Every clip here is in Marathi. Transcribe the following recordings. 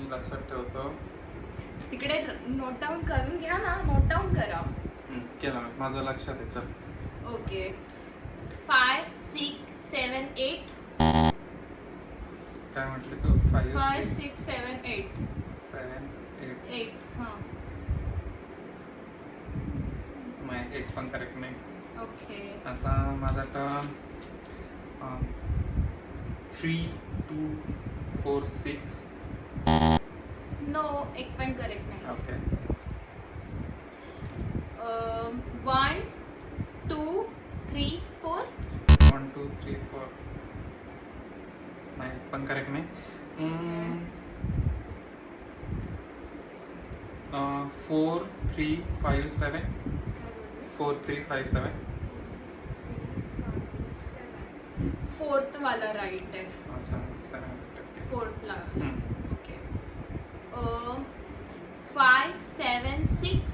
मी लक्षात ठेवतो. तिकडे नोट डाऊन करून घ्या ना, नोट डाऊन करा. केलं मी, माझं लक्षात आहे. चल ओके. 5 6 7 8. काय म्हटले तू? 5 6 7 8. 7 8 8. हां. नाही, 8 पण करेक्ट नाही. ओके. आता माझा टर्न. 3 2 4 6. नो, एक पण करेक्ट नाही. ओके. 1 2 3 4. 1 2 3 4. नाही, पण करेक्ट नाही. 4 3 5 7. 4 3 5 7. फोर्थ वाला राईट आहे. अच्छा, 7. फोर्थला. ओके. 5 7 6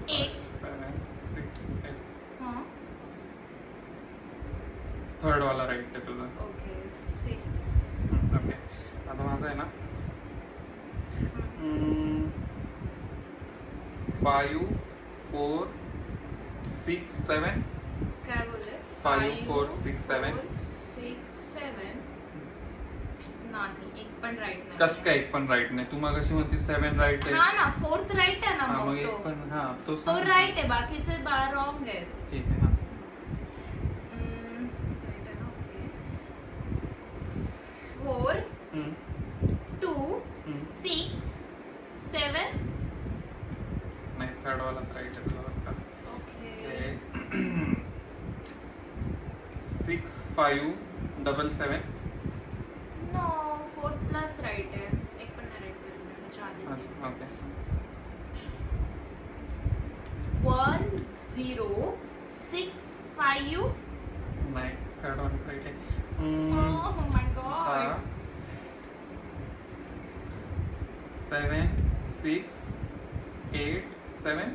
8. 7 6 8. हां. थर्ड वाला राईट आहे तुझा. ओके. 6. ओके. आता माझं आहे ना. 5 4 6 7. काय बोलले? 5 4 6 7. 6 7. नाही, एक पण राईट नाही. कस काय एक पण राईट नाही? तू मगाशी म्हणती 7 राईट आहे. हा ना, फोर्थ राईट आहे ना. हा, मग मग एक पण. हा, तो तो राईट आहे, बाकीचे रॉंग आहेत. ठीक आहे. हा. राईट आहे ना. ओके. 4 2 6 7. नाही, थर्ड वालाच राईट आहे तुझा फक्त. Okay. 6 5 7 7. No, fourth plus right आहे. एक पण नाही राईट करेल. अच्छा, ओके. 1 0 6 5. नाही, थर्ड वालाच राईट आहे. Oh my god. 7 6 8 7.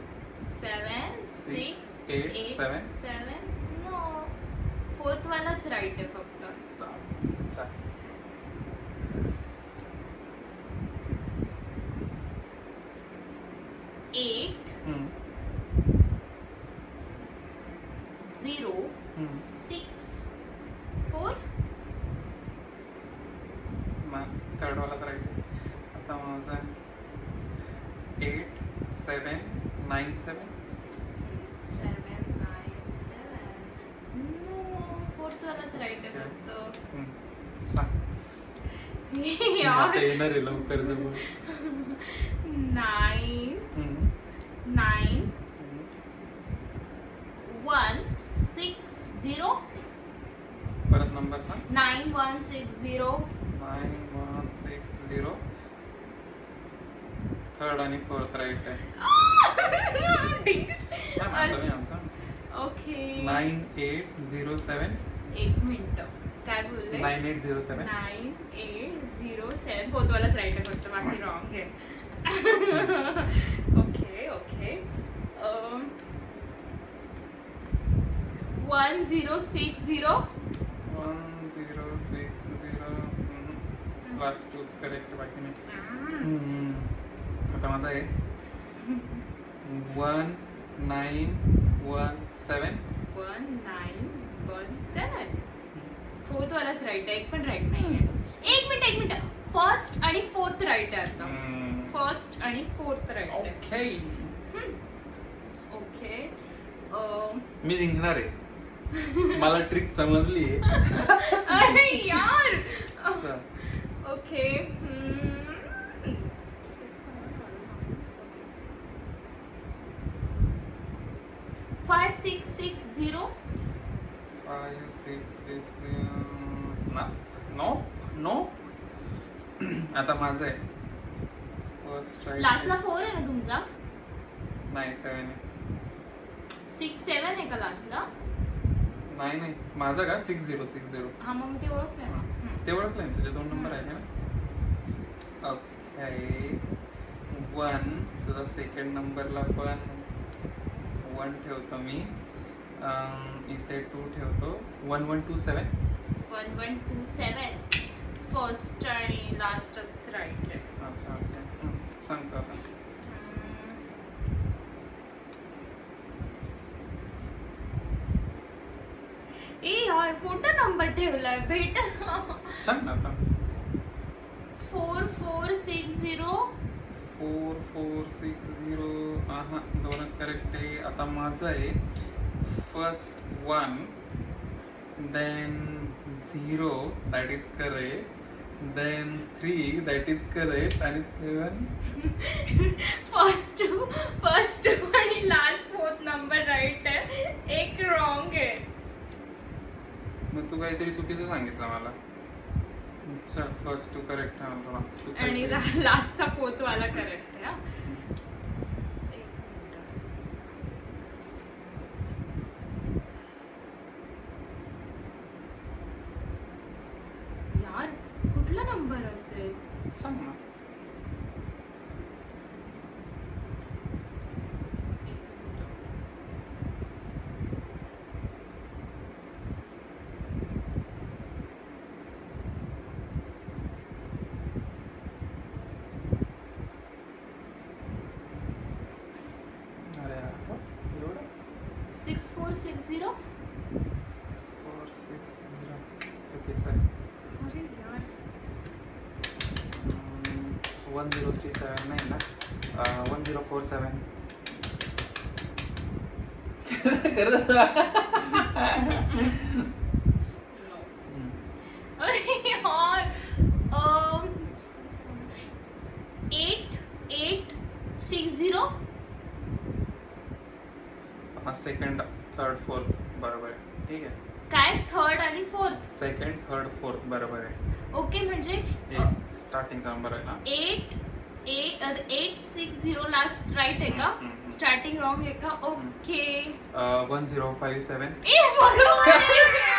7 6 8 7. 7. No, fourth वालाच राईट आहे फक्त. चाल. 8 0 6 4. थर्ड वालाच राईट आहे. आता माझा 8 7 9 7. 7 9 7. नो, फोर्थ वालाच राईट आहे फक्त. सांग. यार. येणार आहे लवकर जवळ. 9 9 1 6 0. परत नंबर सांग. 9 1 6 0. 9 1 6 0. थर्ड आणि फोर्थ राईट आहे. ओके. 9 8 0 7. एक मिनिट, काय बोलले? 9 8 0 7. 9 8 0 7. फोर्थ वालाच राईट आहे फक्त, बाकी रॉंग आहे. Okay okay. 1 0 6 0. 1 0 6 0. लास्ट टूच करेक्ट, बाकी नाही. आता माझा आहे 1 9 1 7. 1 9 1 7. फोर्थ वालाच राईट आहे, एक पण राईट नाही आहे. एक मिनिट. फर्स्ट आणि फोर्थ राईट आहे आता. फर्स्ट आणि फोर्थ राईट आहे. ओके. ओके. मी जिंकणार आहे. मला ट्रिक समजली आहे. अरे यार. ओके. 5 6 6 0. 5 6 6 नो. आता माझं आहे फर्स्ट राईट. लास्टला 4 आहे ना तुमचा? नाही, 7 6 7 आहे का लास्टला? नाही, माझा का 6 0 6 0. हा, मग ते ओळखलंय ना. ते ओळखलंय ना, तुझे 2 नंबर आहे ना. ओके. 1 तुझा सेकंड नंबरला पण 1 ठेवतो मी. इथे 2 ठेवतो. 1 1 2 7. 1 1 2 7. फर्स्ट आणि लास्टच राईट आहे. अच्छा. ठेवलाय भेट. सांग ना आता. 4460. 4460. हा, दोनच करेक्ट आहे. आता माझं आहे first 1, then 0 that is correct, then 3 that is correct आणि 7. फर्स्ट टू आणि लास्ट 4th नंबर राईट आहे, एक रॉंग आहे. मग तू काहीतरी चुकीचं सांगितलं मला. चल फर्स्ट 2 करेक्ट आहे मला. तू आणि काहीतरी- लास्टचा 4th वाला करेक्ट आहे. हा. एक मिनिट. यार कुठला नंबर असेल? सांग ना. अरे यार, एवढं 6460. 6460 चुकीचं आहे. अरे यार 1037 नाही ना. 1047. खरंच ना? अरे यार 8860. सेकंड, थर्ड, फोर्थ बरोबर आहे. ठीक आहे. काय 3rd आणि 4th? सेकंड, थर्ड, फोर्थ बरोबर आहे. ओके म्हणजे स्टार्टिंगचा नंबर आहे ना. 860 लास्ट राईट आहे का? हम्म. स्टार्टिंग रॉंग आहे का? ओके 1057. ए बरोबर आहे.